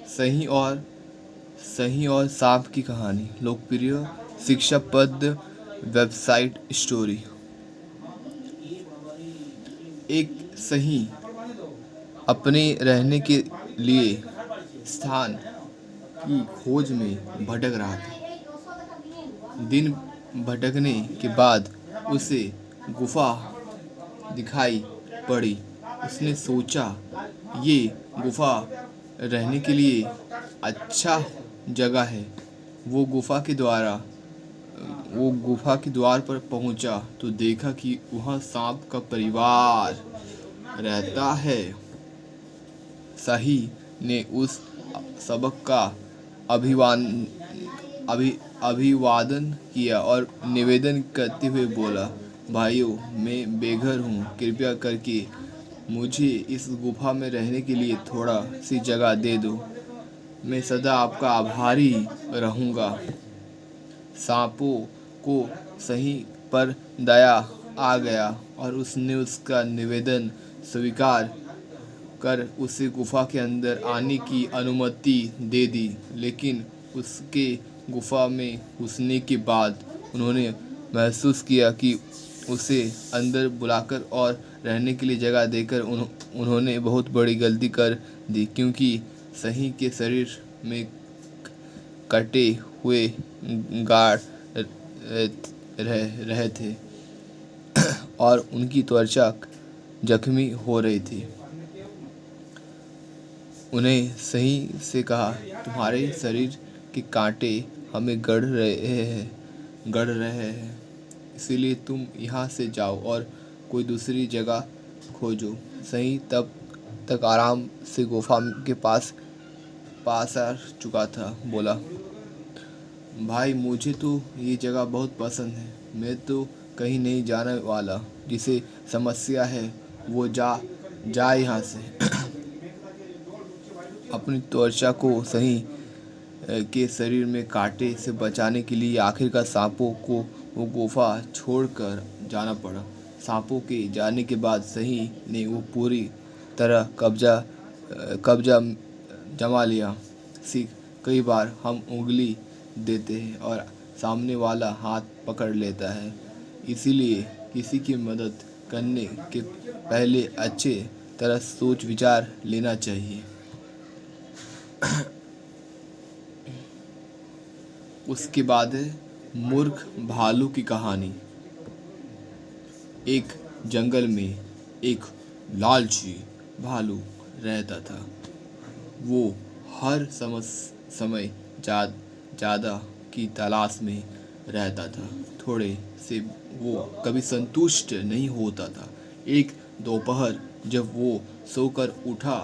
सही और सांप की कहानी। लोकप्रिय शिक्षापद वेबसाइट स्टोरी। एक सही अपने रहने के लिए स्थान की खोज में भटक रहा था। दिन भटकने के बाद उसे गुफा दिखाई पड़ी। उसने सोचा ये गुफा रहने के लिए अच्छा जगह है। वो गुफा के द्वार पर पहुंचा तो देखा कि वहाँ सांप का परिवार रहता है। सही ने उस सबक का अभिवादन किया और निवेदन करते हुए बोला, भाइयों, मैं बेघर हूँ, कृपया करके मुझे इस गुफा में रहने के लिए थोड़ा सी जगह दे दो। मैं सदा आपका आभारी रहूँगा। सांपों को सही पर दया आ गया और उसने उसका निवेदन स्वीकार कर उसे गुफा के अंदर आने की अनुमति दे दी। लेकिन उसके गुफा में घुसने के बाद उन्होंने महसूस किया कि उसे अंदर बुलाकर और रहने के लिए जगह देकर उन्होंने बहुत बड़ी गलती कर दी, क्योंकि सही के शरीर में कटे हुए गाड़ रहे थे और उनकी त्वचा जख्मी हो रही थी। उन्हें सही से कहा, तुम्हारे शरीर के कांटे हमें गड़ रहे हैं, इसीलिए तुम यहाँ से जाओ और कोई दूसरी जगह खोजो। सही तब तक आराम से गुफा के पास आ चुका था। बोला, भाई, मुझे तो ये जगह बहुत पसंद है। मैं तो कहीं नहीं जाने वाला। जिसे समस्या है वो जाए यहाँ से। अपनी त्वचा को सही के शरीर में कांटे से बचाने के लिए आखिरकार सांपों को वो गुफा छोड़कर जाना पड़ा। सांपों के जाने के बाद सही ने वो पूरी तरह कब्जा जमा लिया। सीख, कई बार हम उंगली देते हैं और सामने वाला हाथ पकड़ लेता है। इसीलिए किसी की मदद करने के पहले अच्छे तरह सोच विचार लेना चाहिए। उसके बाद है मूर्ख भालू की कहानी। एक जंगल में एक लालची भालू रहता था। वो हर समय ज़्यादा की तलाश में रहता था। थोड़े से वो कभी संतुष्ट नहीं होता था। एक दोपहर जब वो सोकर उठा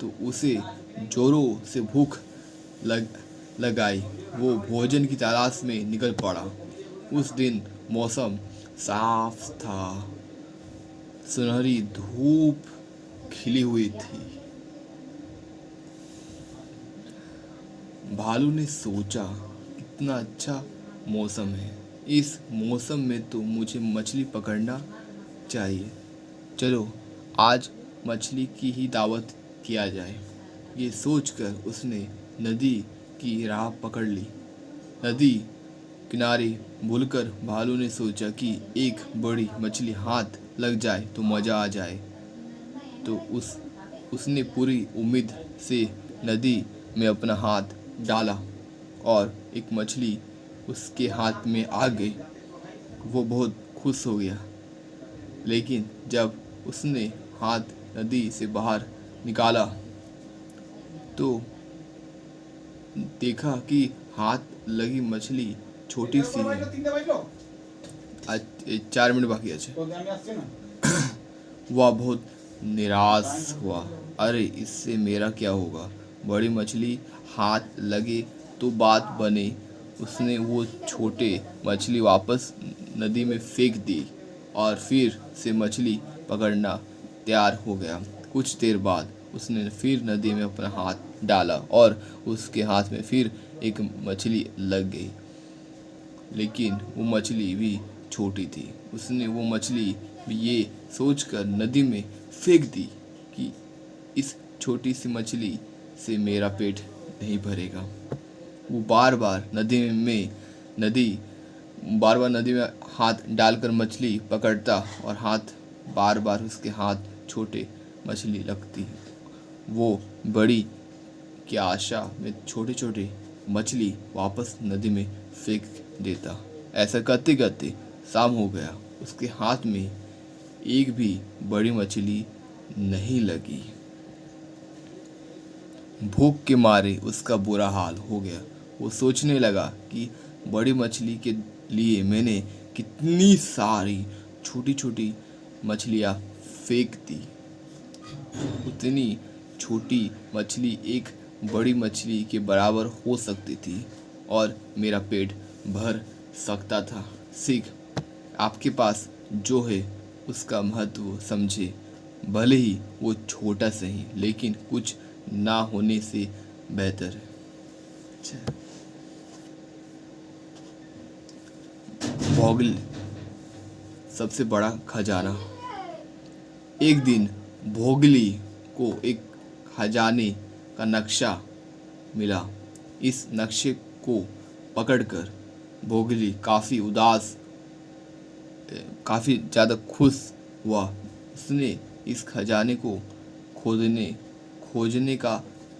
तो उसे जोरों से भूख लगाई। वो भोजन की तलाश में निकल पड़ा। उस दिन मौसम साफ था। सुनहरी धूप खिली हुई थी। भालू ने सोचा, कितना अच्छा मौसम है। इस मौसम में तो मुझे मछली पकड़ना चाहिए। चलो, आज मछली की ही दावत किया जाए। ये सोचकर उसने नदी की राह पकड़ ली। नदी किनारे भूलकर भालू ने सोचा कि एक बड़ी मछली हाथ लग जाए तो मज़ा आ जाए। तो उसने पूरी उम्मीद से नदी में अपना हाथ डाला और एक मछली उसके हाथ में आ गई। वो बहुत खुश हो गया। लेकिन जब उसने हाथ नदी से बाहर निकाला तो देखा कि हाथ लगी मछली छोटी सी है। 4 मिनट बाकी है। वह बहुत निराश हुआ। अरे, इससे मेरा क्या होगा? बड़ी मछली हाथ लगे तो बात बने। उसने वो छोटे मछली वापस नदी में फेंक दी और फिर से मछली पकड़ना तैयार हो गया। कुछ देर बाद उसने फिर नदी में अपना हाथ डाला और उसके हाथ में फिर एक मछली लग गई। लेकिन वो मछली भी छोटी थी। उसने वो मछली भी ये सोचकर नदी में फेंक दी कि इस छोटी सी मछली से मेरा पेट नहीं भरेगा। वो बार बार नदी में हाथ डालकर मछली पकड़ता और बार बार उसके हाथ छोटे मछली लगती। वो बड़ी की आशा में छोटे छोटे मछली वापस नदी में फेंक देता। ऐसा करते करते शाम हो गया। उसके हाथ में एक भी बड़ी मछली नहीं लगी। भूख के मारे उसका बुरा हाल हो गया। वो सोचने लगा कि बड़ी मछली के लिए मैंने कितनी सारी छोटी छोटी मछलियाँ फेंक दी। उतनी छोटी मछली एक बड़ी मछली के बराबर हो सकती थी और मेरा पेट भर सकता था। सीख, आपके पास जो है उसका महत्व समझे। भले ही वो छोटा सही, लेकिन कुछ ना होने से बेहतर है। भोगल सबसे बड़ा खजाना। एक दिन भोगली को एक खजाने का नक्शा मिला। इस नक्शे को पकड़कर भोगली काफी ज़्यादा खुश हुआ। उसने इस खजाने को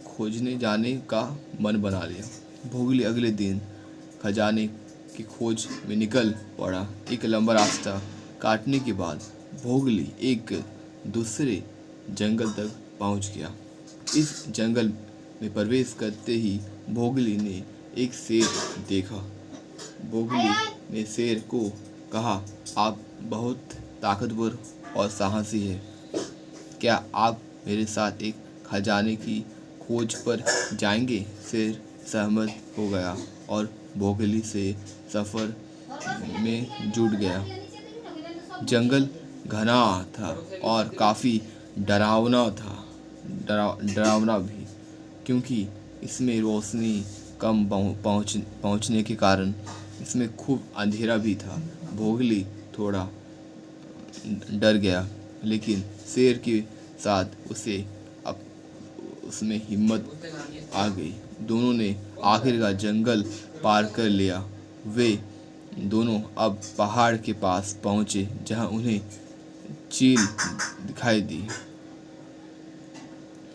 खोजने जाने का मन बना लिया। भोगली अगले दिन खजाने की खोज में निकल पड़ा। एक लंबा रास्ता काटने के बाद भोगली एक दूसरे जंगल तक पहुंच गया। इस जंगल में प्रवेश करते ही भोगली ने एक शेर देखा। भोगली ने शेर को कहा, आप बहुत ताकतवर और साहसी हैं। क्या आप मेरे साथ एक खजाने की खोज पर जाएंगे? शेर सहमत हो गया और भोगली से सफर में जुट गया। जंगल घना था और काफी डरावना भी, क्योंकि इसमें रोशनी कम पहुंचने के कारण इसमें खूब अंधेरा भी था। भोगली थोड़ा डर गया, लेकिन शेर के साथ उसमें हिम्मत आ गई। दोनों ने आखिरकार जंगल पार कर लिया। वे दोनों अब पहाड़ के पास पहुंचे, जहां उन्हें चील दिखाई दी।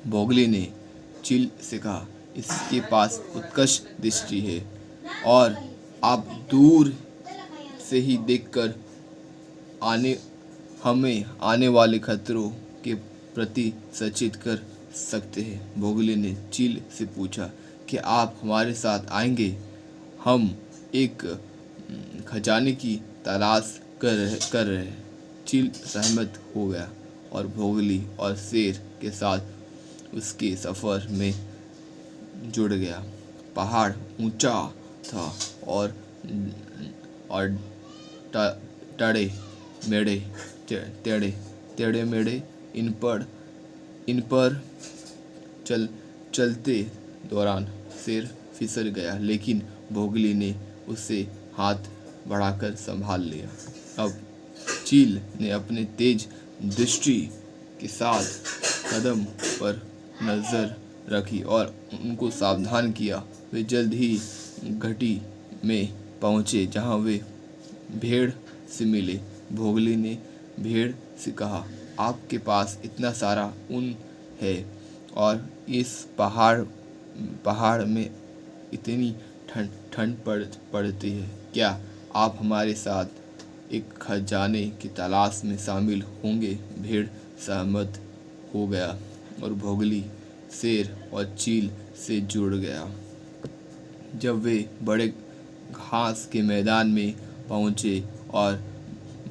भोगली ने चील से कहा, इसके पास उत्कृष्ट दृष्टि है और आप दूर से ही देखकर हमें आने वाले खतरों के प्रति सचेत कर सकते हैं। भोगली ने चील से पूछा कि आप हमारे साथ आएंगे? हम एक खजाने की तलाश कर रहे हैं। चील सहमत हो गया और भोगली और शेर के साथ उसके सफ़र में जुड़ गया। पहाड़ ऊंचा था और टेढ़े मेढ़े इन पर चलते दौरान शेर फिसल गया, लेकिन भोगली ने उसे हाथ बढ़ाकर संभाल लिया। अब चील ने अपने तेज दृष्टि के साथ कदम पर नजर रखी और उनको सावधान किया। वे जल्द ही घाटी में पहुंचे, जहां वे भेड़ से मिले। भोगली ने भेड़ से कहा, आपके पास इतना सारा ऊन है और इस पहाड़ में इतनी ठंड पड़ती है, क्या आप हमारे साथ एक खजाने की तलाश में शामिल होंगे? भेड़ सहमत हो गया और भोगली, शेर और चील से जुड़ गया। जब वे बड़े घास के मैदान में पहुंचे और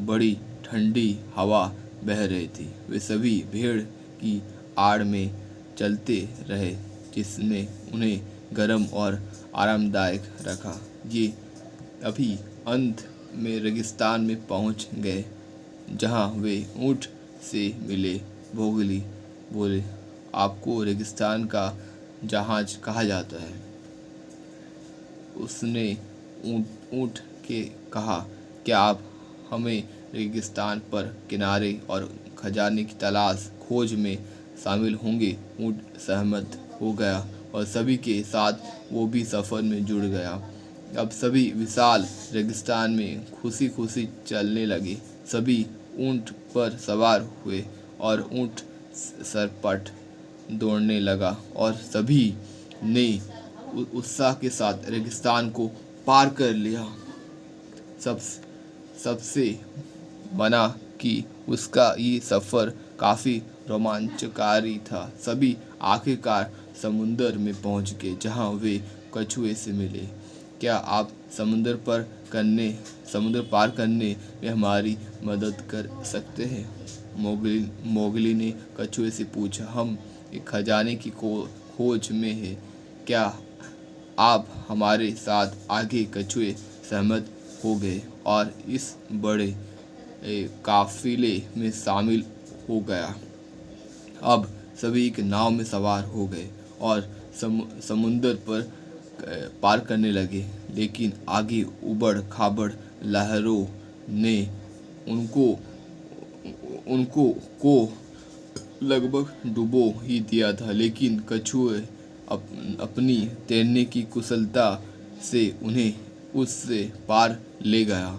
बड़ी ठंडी हवा बह रही थी, वे सभी भेड़ की आड़ में चलते रहे, जिसने उन्हें गर्म और आरामदायक रखा। ये अभी अंत में रेगिस्तान में पहुंच गए, जहां वे ऊंट से मिले। भोगली बोले, आपको रेगिस्तान का जहाज कहा जाता है। उसने ऊंट के कहा, क्या आप हमें रेगिस्तान पर किनारे और खजाने की खोज में शामिल होंगे? ऊंट सहमत हो गया और सभी के साथ वो भी सफ़र में जुड़ गया। अब सभी विशाल रेगिस्तान में खुशी खुशी चलने लगे। सभी ऊँट पर सवार हुए और ऊँट सरपट दौड़ने लगा और सभी ने उत्साह के साथ रेगिस्तान को पार कर लिया। सब सबसे बना कि उसका ये सफ़र काफ़ी रोमांचकारी था। सभी आखिरकार समुंदर में पहुंच गए जहां वे कछुए से मिले। क्या आप समुंदर पार करने में हमारी मदद कर सकते हैं? मोगली ने कछुए से पूछा। हम एक खजाने की खोज में हैं। क्या आप हमारे साथ आगे? कछुए सहमत हो गए और इस बड़े काफिले में शामिल हो गया। अब सभी एक नाव में सवार हो गए और समुंदर पर पार करने लगे, लेकिन आगे उबड़ खाबड़ लहरों ने उनको को लगभग डुबो ही दिया था। लेकिन कछुए अपनी तैरने की कुशलता से उन्हें उससे पार ले गया।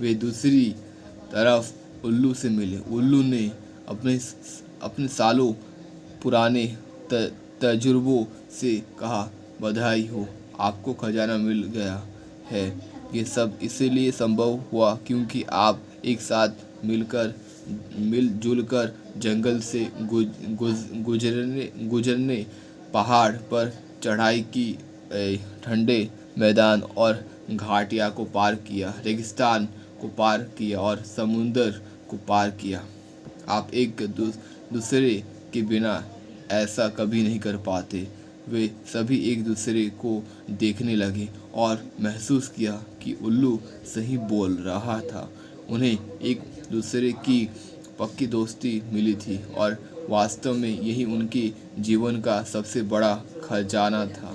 वे दूसरी तरफ उल्लू से मिले। उल्लू ने अपने सालों पुराने तजुर्बों से कहा, बधाई हो, आपको खजाना मिल गया है। ये सब इसलिए संभव हुआ क्योंकि आप एक साथ मिलजुल कर जंगल से गुजरने, पहाड़ पर चढ़ाई की, ठंडे मैदान और घाटिया को पार किया, रेगिस्तान को पार किया और समुंदर को पार किया। आप एक दूसरे के बिना ऐसा कभी नहीं कर पाते। वे सभी एक दूसरे को देखने लगे और महसूस किया कि उल्लू सही बोल रहा था। उन्हें एक दूसरे की पक्की दोस्ती मिली थी और वास्तव में यही उनके जीवन का सबसे बड़ा खजाना था।